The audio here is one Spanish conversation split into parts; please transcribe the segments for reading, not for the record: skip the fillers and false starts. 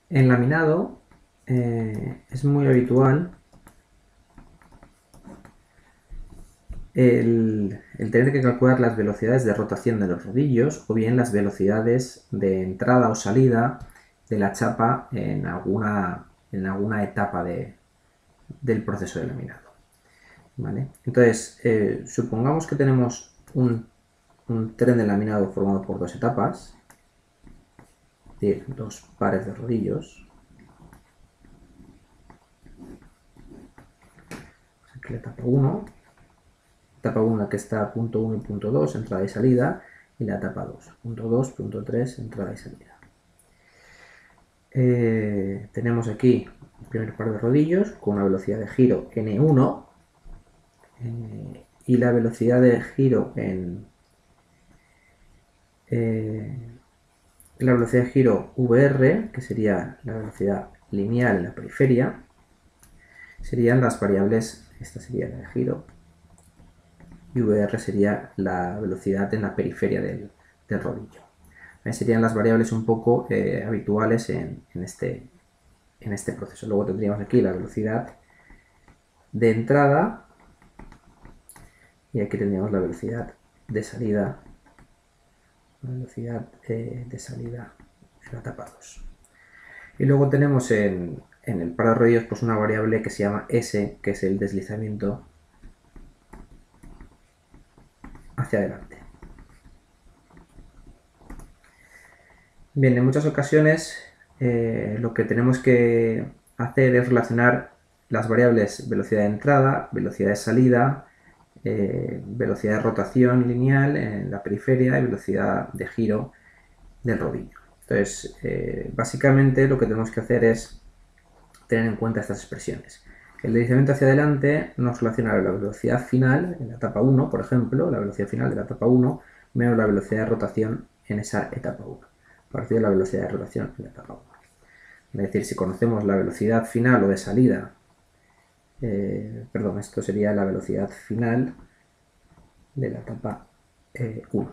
En laminado es muy habitual el tener que calcular las velocidades de rotación de los rodillos o bien las velocidades de entrada o salida de la chapa en alguna etapa del proceso de laminado. ¿Vale? Entonces, supongamos que tenemos un tren de laminado formado por dos etapas, es decir, dos pares de rodillos. Aquí la etapa 1, que está a punto 1 y punto 2, entrada y salida, y la etapa 2, punto 2, punto 3, entrada y salida. Tenemos aquí el primer par de rodillos con una velocidad de giro N1 y la velocidad de giro la velocidad de giro VR, que sería la velocidad lineal en la periferia, serían las variables. Esta sería la de giro y VR sería la velocidad en la periferia del rodillo. Ahí serían las variables un poco habituales en este proceso. Luego tendríamos aquí la velocidad de entrada y aquí tendríamos la velocidad de salida, en la etapa 2. Y luego tenemos en el par de rodillos pues una variable que se llama S, que es el deslizamiento hacia adelante. Bien, en muchas ocasiones lo que tenemos que hacer es relacionar las variables velocidad de entrada, velocidad de salida, velocidad de rotación lineal en la periferia y velocidad de giro del rodillo. Entonces, básicamente lo que tenemos que hacer es tener en cuenta estas expresiones. El deslizamiento hacia adelante nos relaciona la velocidad final en la etapa 1, por ejemplo, la velocidad final de la etapa 1 menos la velocidad de rotación en esa etapa 1, partido de la velocidad de rotación en la etapa 1. Es decir, si conocemos la velocidad final o de salida, esto sería la velocidad final de la etapa 1.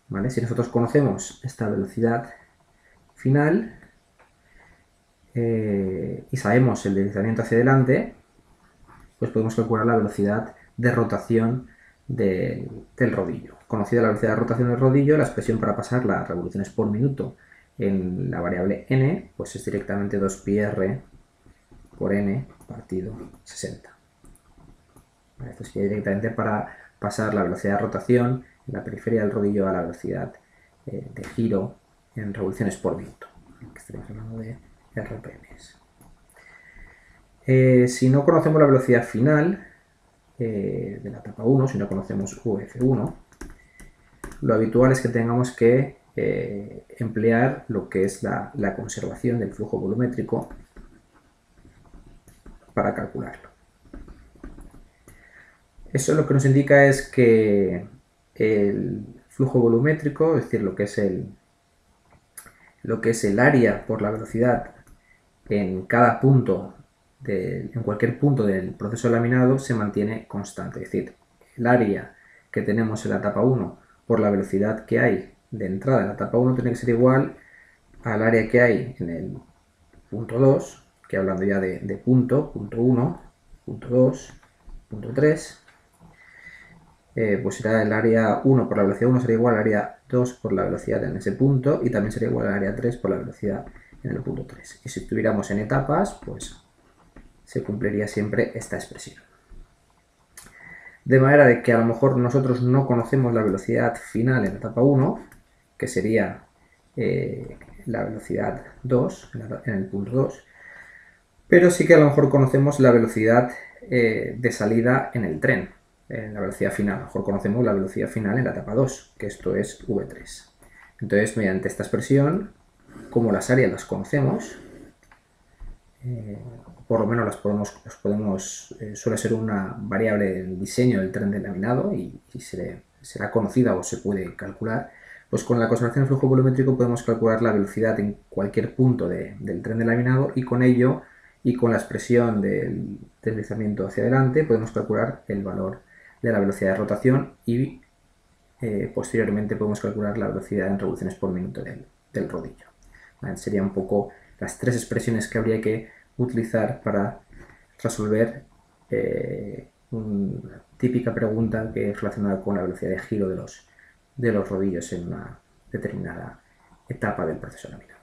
¿Vale? Si nosotros conocemos esta velocidad final y sabemos el deslizamiento hacia adelante, pues podemos calcular la velocidad de rotación del rodillo. Conocida la velocidad de rotación del rodillo, la expresión para pasar las revoluciones por minuto en la variable n, pues es directamente 2πr por n partido 60. Esto sería directamente para pasar la velocidad de rotación en la periferia del rodillo a la velocidad de giro en revoluciones por minuto, que estaríamos hablando de RPMs. Si no conocemos la velocidad final de la etapa 1, si no conocemos UF1, lo habitual es que tengamos que emplear lo que es la conservación del flujo volumétrico para calcularlo. Eso lo que nos indica es que el flujo volumétrico, es decir, lo que es el área por la velocidad en cada punto, en cualquier punto del proceso de laminado, se mantiene constante. Es decir, el área que tenemos en la etapa 1 por la velocidad que hay de entrada en la etapa 1 tiene que ser igual al área que hay en el punto 2, que hablando ya de punto 1, punto 2, punto 3, pues será el área 1 por la velocidad 1 será igual al área 2 por la velocidad en ese punto y también sería igual al área 3 por la velocidad en el punto 3. Y si estuviéramos en etapas, pues se cumpliría siempre esta expresión. De manera de que a lo mejor nosotros no conocemos la velocidad final en la etapa 1, que sería la velocidad 2 en el punto 2, pero sí que a lo mejor conocemos la velocidad de salida en el tren, en la velocidad final. A lo mejor conocemos la velocidad final en la etapa 2, que esto es V3. Entonces, mediante esta expresión, como las áreas las conocemos, por lo menos suele ser una variable del diseño del tren de laminado y será conocida o se puede calcular, pues con la conservación del flujo volumétrico podemos calcular la velocidad en cualquier punto del tren de laminado y con ello y con la expresión del deslizamiento hacia adelante podemos calcular el valor de la velocidad de rotación y posteriormente podemos calcular la velocidad en revoluciones por minuto del rodillo. ¿Vale? Sería un poco las tres expresiones que habría que utilizar para resolver una típica pregunta que es relacionada con la velocidad de giro de los rodillos en una determinada etapa del proceso laminado.